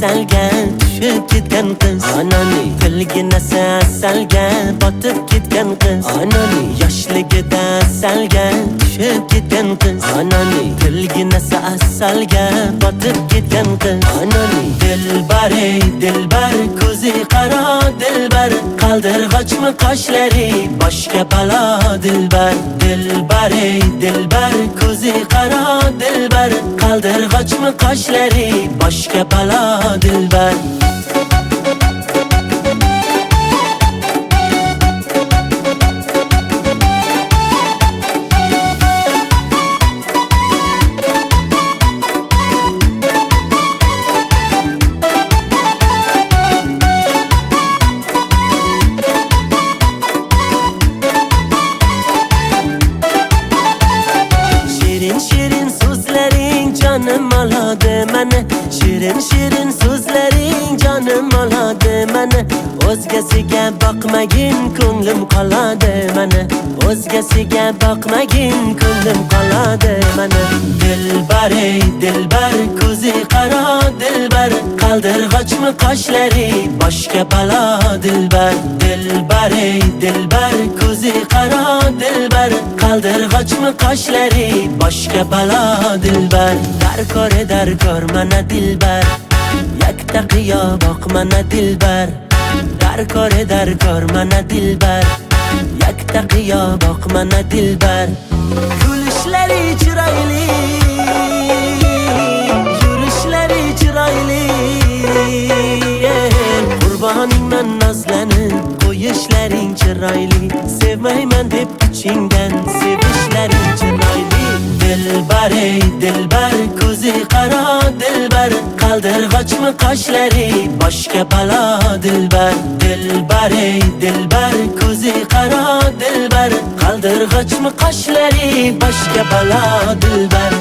asalga tushib ketgan qiz. Anani tilginasi asalga botib ketgan qiz. Anani yoshligida asalga tushib ketgan qiz. Anani tilginasi asalga botib ketgan qiz. Anani dilbar ey dilbar ko'zi qaro dilbar qaldirg'ochmi qoshlari boshga balo dilbar. Dilbar ey dilbar ko'zi qaro dilbar qaldirg'ochmi qoshlari boshga balo dilbar. Canım aladı məni, şirin şirin sözlərin canım aladı məni. O'zgasiga boqmagin ko'nglim qoladi məni. O'zgasiga boqmagin ko'nglim qoladi məni. Dilbar ey dilbar ko'zi qaro dilbar qaldirg'ochmi qoshlari boshga balo dilbar. Dilbar ey dilbar ko'zi qaro dilbar qaldirg'ochmi qoshlari boshga balo dilbar. Darkor mana dilbar yakta qiyo boq mana dilbar. Darkor mana dilbar yakta qiyo boq mana dilbar. Kulishlari chiroyli yurishlari chiroyli qurboningman nozlanib qo'yishlaring chiroyli. Sevmayman deb ichingdan sevishlaring chiroyli. Dilbar ey dilbar ko'zi qaro dilbar qaldirg'ochmi qoshlari boshga balo dilbar. Dilbar ey dilbar ko'zi qaro dilbar qaldirg'ochmi qoshlari boshga balo dilbar.